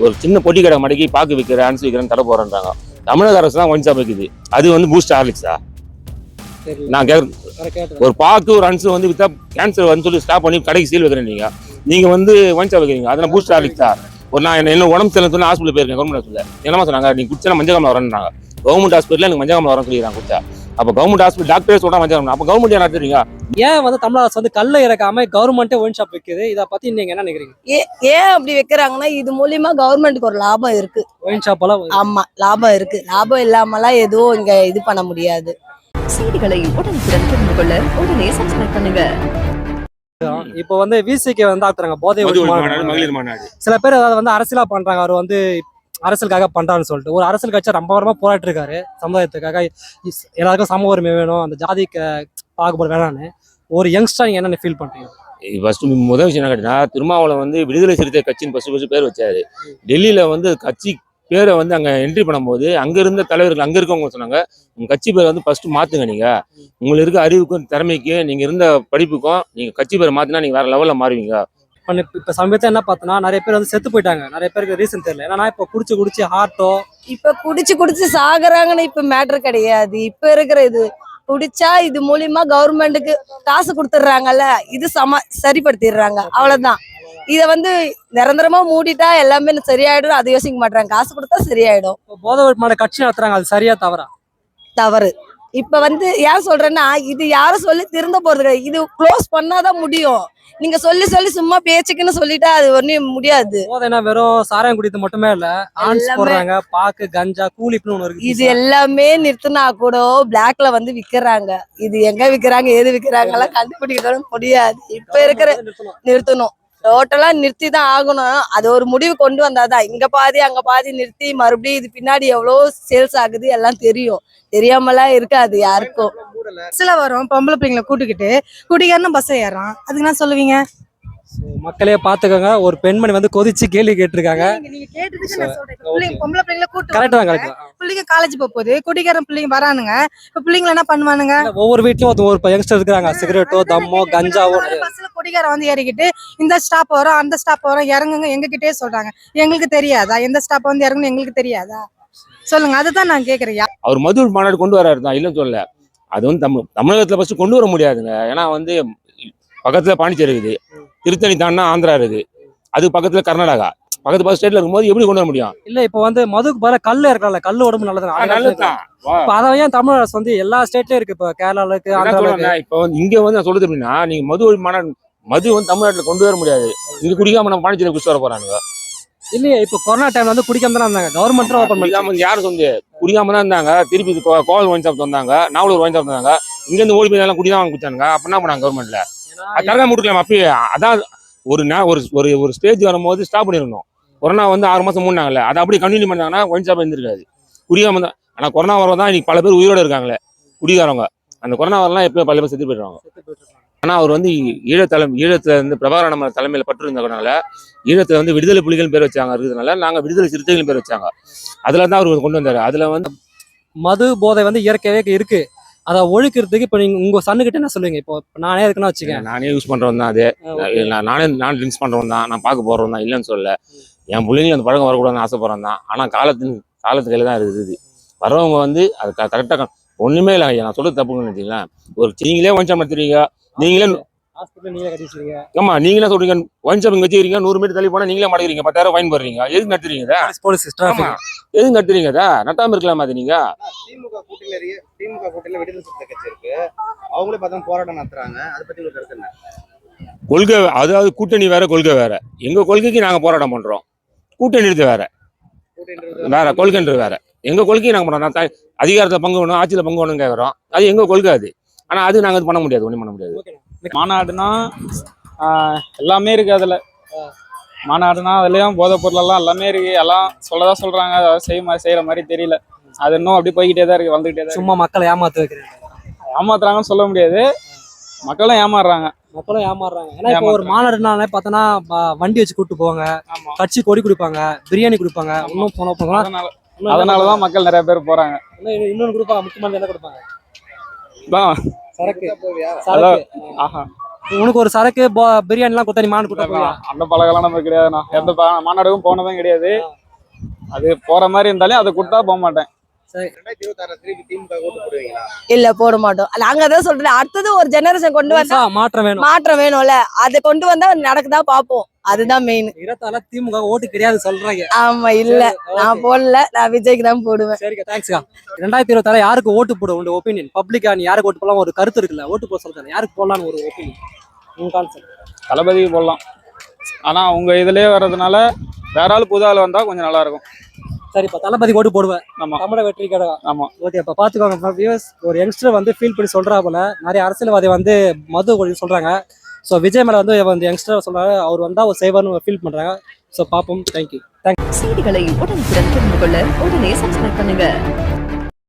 ஒரு சின்ன பொட்டி கடை மடக்கி பாக்கு விற்கிற அனுசு விற்கிறேன்னு தடை போறேன்றாங்க. தமிழக அரசு தான் ஒயின் ஷாப் வைக்குது. அது வந்து பூஸ்ட் ஹார்லிக்ஸா? நான் ஒரு பாக்கு ஒரு அனுசு வந்து வித்தா கேன்சர் வந்து சொல்லி ஸ்டாப் பண்ணி கடைக்கு சீல் வைக்கிறேன். நீங்க வந்து ஒயின் ஷாப் வைக்கிறீங்க. அதெல்லாம் பூஸ்ட் ஹார்லிக்ஸா? ஒரு நான் என்ன உடம்பு சரியில்லை ஹாஸ்பிட்டல் போயிருக்கேன். கவர்மெண்ட் ஹாஸ்பிட்டல் என்னமா சொன்னாங்க, நீங்க குடிச்சா மஞ்சள் காமலை வரேன்னாங்க. கவர்மெண்ட் ஹாஸ்பிட்டல் எனக்கு மஞ்சள் காமலை வரேன்னு சொல்லிடுறாங்க குடிச்சா. அப்ப கவர்மெண்ட் ஹாஸ்பிட்டல் டாக்டரே சொல்றா மஞ்சள் காமலை, அப்ப கவர்மெண்ட் ஏன் நடத்துறீங்க? ஏன் வந்து தமிழக அரசு வந்து கல்ல இறக்காம கவர்மெண்ட்டே ஒயின் ஷாப் வைக்குது? இதை பத்தி நீங்க என்ன நினைக்கிறீங்க? ஏன் அப்படி வைக்கிறாங்கன்னா, இது மூலியமா கவர்மெண்ட்டுக்கு ஒரு லாபம் இருக்கு. ஒயின் ஷாப் எல்லாம் ஆமா, லாபம் இருக்கு. லாபம் இல்லாமலாம் எதுவும் இங்க இது பண்ண முடியாது. செய்திகளை உடனுக்குடன் தெரிந்து கொள்ள உடனே சப்ஸ்கிரைப் பண்ணுங்க. இப்போ வந்து விசிகே வந்து ஆக்குறாங்க போதை மகளிர் மாநாடு. சில பேர் அதாவது வந்து அரசியலா பண்றாங்க. அவர் வந்து அரசியலுக்காக பண்றான்னு சொல்லிட்டு ஒரு அரசியல் கட்சி ரொம்ப வாரமா போராட்டு இருக்காரு சமுதாயத்துக்காக. எல்லாருக்கும் சம உரிமை வேணும், அந்த ஜாதிக்கு பாகுபாடு வேணான்னு. ஒரு யங்ஸ்டர் நீங்க என்ன ஃபீல் பண்றீங்க? ஃபர்ஸ்ட் முதல் விஷயம் என்ன கேட்டீங்கன்னா, திருமாவளவன் வந்து விடுதலை சிறுத்தை கட்சின்னு ஃபர்ஸ்ட் பேர் வச்சாரு. டெல்லியில வந்து கட்சி பேரை வந்து அங்கே என்ட்ரி பண்ணும்போது அங்கே இருந்த தலைவர்கள் அங்கே இருக்கவங்க சொன்னாங்க, உங்கள் கட்சி பேரை வந்து ஃபர்ஸ்ட் மாற்றுங்க. நீங்கள் உங்களுக்கு இருக்க அறிவுக்கும் திறமைக்கும் நீங்கள் இருந்த படிப்புக்கும் நீங்கள் கட்சி பேரை மாற்றினா நீங்கள் வேறு லெவலில் மாறுவீங்க. இப்போ சமயத்தில் என்ன பார்த்தோன்னா நிறைய பேர் வந்து செத்து போயிட்டாங்க. நிறைய பேருக்கு ரீசன் தெரியல. ஏன்னா இப்போ குடிச்சு ஹார்ட்டோ இப்ப குடிச்சு சாகுறாங்கன்னு இப்ப மேட்டர் கிடையாது. இப்ப இருக்கிற இது குடிச்சா இது மூலியமா கவர்மெண்ட்டுக்கு காசு கொடுத்துடுறாங்கல்ல, இது சரிப்படுத்திடுறாங்க, அவ்வளவுதான். இத வந்து நிரந்தரமா மூடிட்டா எல்லாமே சரியாயிடும், அது யோசிக்க மாட்டாங்க. காசு கொடுத்தா சரியாயிடும். போதை ஒழிப்பு கட்சி நடத்துறாங்க, அது சரியா தவறா? தவறு. இப்ப வந்து ஏன் சொல்றேன்னா, இது யாரும் சொல்லி திருந்த போறது கிடையாது. இது க்ளோஸ் பண்ணாதான் முடியும். நீங்க சொல்லி சும்மா பேச்சுக்குன்னு சொல்லிட்டா அது ஒன்னும் முடியாது. போதைனா வெறும் சாராயம் குடித்து மட்டுமே இல்ல, ஆன்ஸ் போடுறாங்க, பாக்கு, கஞ்சா, கூலிப்னு ஒண்ணு இருக்கு. இது எல்லாமே நிறுத்தினா கூட பிளாக்ல வந்து விக்கிறாங்க. இது எங்க விக்கிறாங்க, ஏது விக்கிறாங்க எல்லாம் கண்டுபிடிக்க முடியாது. இப்ப இருக்கிற நிறுத்தணும், டோட்டலா நிறுத்தி தான் ஆகணும். அது ஒரு முடிவு கொண்டு வந்தாதான். இங்க பாதி அங்க பாதி நிறுத்தி மறுபடியும் இது பின்னாடி எவ்வளவு சேல்ஸ் ஆகுது எல்லாம் தெரியும். தெரியாமலாம் இருக்காது யாருக்கும். பஸ்ல வரும் பொம்பளை பிள்ளைங்களை கூட்டுக்கிட்டு குடிகாரனும் பஸ் ஏறான், அதுக்கு என்ன சொல்லுவீங்க? மக்களே பாத்துக்கோங்க. ஒரு பெண்மணி வந்து கொதிச்சு கேள்வி கேட்டிருக்காங்க. பொம்பளை பிள்ளைங்களை கூட்டு கரெக்ட் தான், கரெக்ட். பிள்ளைங்க காலேஜ் போகுது, குடிகாரன் பிள்ளைங்க வரானுங்க. இப்ப பிள்ளைங்களை என்ன பண்ணுவானுங்க? ஒவ்வொரு வீட்லயும் ஒரு யங்ஸ்டர் இருக்காங்க, சிகரெட்டோ தம்மோ கஞ்சாவோ. பஸ்ல குடிகாரன் வந்து ஏறிக்கிட்டு இந்த ஸ்டாப் வரும் அந்த ஸ்டாப் வரும் இறங்குங்க எங்ககிட்டே சொல்றாங்க. எங்களுக்கு தெரியாதா எந்த ஸ்டாப் வந்து இறங்கணும்? எங்களுக்கு தெரியாதா? சொல்லுங்க, அதுதான் நான் கேக்குறேன். அவர் மது மாநாடு கொண்டு வராரு தான், இல்லைன்னு சொல்லல. அது வந்து தமிழகத்துல ஃபர்ஸ்ட் கொண்டு வர முடியாதுங்க. ஏன்னா வந்து பக்கத்துல பாண்டிச்சேரி இருக்குது, திருத்தணி தாண்டா ஆந்திரா இருக்குது, அது பக்கத்துல கர்நாடகா, பக்கத்து ஸ்டேட்ல இருக்கும்போது எப்படி கொண்டு வர முடியும்? இல்ல இப்போ வந்து மதுக்கு பதிலா கல்லு இருக்கல, கல்லு உடம்பு நல்லதுதான். அதை ஏன் தமிழ் அரசு வந்து எல்லா ஸ்டேட்லயும் இருக்கு, இப்போ கேரளால இருக்கு, ஆந்திரால. இப்போ வந்து இங்க வந்து நான் சொல்றது எப்படின்னா, நீங்க மது மாநாடு மது வந்து தமிழ்நாட்டுல கொண்டு வர முடியாது. இங்க குடிக்காம நம்ம பாண்டிச்சேரி குடிச்சு வர போறானுங்க. இல்லையே இப்போ கொரோனா டைம்ல வந்து குடிக்காம தான் இருந்தாங்க. கவர்மெண்ட் ஓபன் பண்ணி யாரும் சொந்து குடிக்காம தான் இருந்தாங்க. திருப்பி கோவில் ஒயின் ஷாப் வந்தாங்க, நாவலூர் ஒயின் ஷாப் வந்தாங்க. இங்க இருந்து ஓடி போய் எல்லாம் குடிதான் குடிச்சானுங்க. அப்ப என்ன பண்ணாங்க கவர்மெண்ட்ல? கரெக்டா முடிக்கலாம். அப்பயே அதான் ஒரு ஸ்டேஜ் வரும்போது ஸ்டாப் பண்ணிருந்தோம். கொரோனா வந்து 6 மாசம் மூணாங்கல்ல, அதை அப்படி கண்டினியூ பண்ணாங்கன்னா ஒயின் ஷாப் இருந்திருக்காது. குடிக்காம தான். ஆனா கொரோனா வரதான் இன்னைக்கு பல பேர் உயிரோட இருக்காங்களே குடிக்காரவங்க. அந்த கொரோனா வரலாம் எப்பயும் பல பேர் செத்து போயிடுவாங்க. ஆனா அவர் வந்து ஈழத்துல இருந்து பிரபாகரன் நம்ம தலைமையில பற்று இருந்ததுனால ஈழத்துல வந்து விடுதலை புலிகள் பேர் வச்சாங்க இருக்கிறதுனால நாங்க விடுதலை சிறுத்தைகள் பேர் வச்சாங்க. அதுல தான் அவர் கொண்டு வந்தாரு. அதுல வந்து மது போதை வந்து இயற்கையாவே இருக்கு. அதை ஒழிக்கிறதுக்கு இப்போ நீங்க உங்க சன்னுகிட்ட என்ன சொல்லுவீங்க? இப்போ நானே இருக்குன்னா வச்சுக்கேன், நானே யூஸ் பண்றவன் தான். அது நான் ட்ரிங்க்ஸ் பண்றவன் தான், நான் பார்க்க போறவன் தான், இல்லைன்னு சொல்லல. என் பிள்ளைங்க அந்த பழக்கம் வரக்கூடாதுன்னு ஆசைப்படுறேன் தான். ஆனா காலத்து கையில தான் இருக்குது. வரவங்க வந்து அது கரெக்டா ஒண்ணுமே இல்லை. நான் சொல்றது தப்புன்னு நினைச்சீங்களா? ஒரு நீங்களே ஒன் ஷாப் நடத்துறீங்க, நீங்களே ஆமா நீங்களே சொல்றீங்க ஒன் ஷாப் வச்சுக்கிறீங்க, 100 மீட்டர் தள்ளி போனா நீங்களே மாட்டேங்கிறீங்க, 10,000 ஃபைன் போடுறீங்க. எதுக்கு நடத்துறீங்க? எதுக்கு நடத்துறீங்க? நட்டாம இருக்கலாமா? அது நீங்க திமுக கூட்டணியில விடுதலை சிறுத்தை கட்சி இருக்கு, அவங்களே பார்த்தா போராட்டம் நடத்துறாங்க. அதை பத்தி உங்களுக்கு கருத்து என்ன? கொள்கை, அதாவது கூட்டணி வேற கொள்கை வேற. எங்க கொள்கைக்கு நாங்க போராட்டம் பண்றோம், கூட்டணி வேற வேற, கொள்கைன்றது வேற. எங்க கொள்கையை நாங்க பண்றோம். அதிகாரத்தை பங்கு வேணும், ஆட்சியில பங்கு வேணும்னு கேட்கறோம். அது எங்க கொள்கை. அது ஆனா அது நாங்க பண்ண முடியாது, ஒண்ணும் பண்ண முடியாது. மாநாடுனா எல்லாமே இருக்கு. அதுல மாநாடுனா அதுலயும் போதைப் பொருள் எல்லாம் எல்லாமே இருக்கு. எல்லாம் சொல்லதான் சொல்றாங்க, அதாவது செய்யற மாதிரி தெரியல. அது இன்னும் அப்படி போய்கிட்டே தான் இருக்கு, வந்துகிட்டே தான். சும்மா மக்களை ஏமாத்து வைக்கிறேன். ஏமாத்துறாங்கன்னு சொல்ல முடியாது, மக்களும் ஏமாறுறாங்க. ஏன்னா இப்போ ஒரு மாநாடுனாலே பார்த்தோன்னா வண்டி வச்சு கூப்பிட்டு போவாங்க, கட்சி கொடி குடிப்பாங்க, பிரியாணி குடிப்பாங்க. இன்னும் போனா அதனாலதான் மக்கள் நிறைய பேர் போறாங்க. இன்னொன்று கொடுப்பாங்க, முக்கியமான என்ன கொடுப்பாங்க? சரக்கு. ஆஹா, உனக்கு ஒரு சரக்கு பிரியாணிலாம் கொடுத்தா நீ மாடு கூட்ட போவியா? அந்த பழகம்லாம் நமக்கு கிடையாதுண்ணா. எந்த மாநாடுக்கும் போனதும் கிடையாது. அது போற மாதிரி இருந்தாலும் அதை கொடுத்தா போக மாட்டேன். 2026 திருப்பி திமுக ஓட்டு போடுவீங்களா? இல்ல போட மாட்டோம். நாங்க அதான் சொல்றேன், அடுத்தது ஒரு ஜெனரேஷன் கொண்டு வந்தா மாற்றம் வேணும். மாற்றம் வேணும்ல, அதை கொண்டு வந்தா நடக்குதா பாப்போம். அதுதான் மெயின். இருபத்தாறுல திமுக ஓட்டு கிடையாது சொல்றாங்க. ஆமா, இல்ல நான் போடல, நான் விஜய்க்கு தான் போடுவேன். சரிக்கா, தேங்க்ஸ்க்கா. 2026 யாருக்கு ஓட்டு போட உங்க ஒப்பீனியன்? பப்ளிக்கா நீ யாருக்கு ஓட்டு போடலாம் ஒரு கருத்து இருக்குல்ல, ஓட்டு போட சொல்றேன், யாருக்கு போடலாம்னு ஒரு ஒப்பீனியன் உங்க கான்செப்ட்? தளபதிக்கு போடலாம். ஆனா உங்க இதுலயே வர்றதுனால வேற ஆள் புது ஆள் வந்தா கொஞ்சம் நல்லா இருக்கும். சரிப்பா, தளபதி ஓட்டு போடுவேன். ஆமா. தமிழக வெற்றி கடை. ஆமா. ஓகே, இப்போ பார்த்துக்கோங்க வியூவர்ஸ், ஒரு யங்ஸ்டர் வந்து ஃபீல் பண்ணி சொல்றா போல, நிறைய அரசியல்வாதி வந்து மது ஒழின்னு சொல்றாங்க. ஸோ விஜய் மேல வந்து யங்ஸ்டர் சொல்றாரு, அவர் வந்தா அவர் செய்வார்னு ஃபீல் பண்றாங்க. ஸோ பார்ப்போம். தேங்க்யூ. செய்திகளை உடனுக்குடன் தெரிந்து கொள்ள உடனே சப்ஸ்கிரைப் பண்ணுங்க.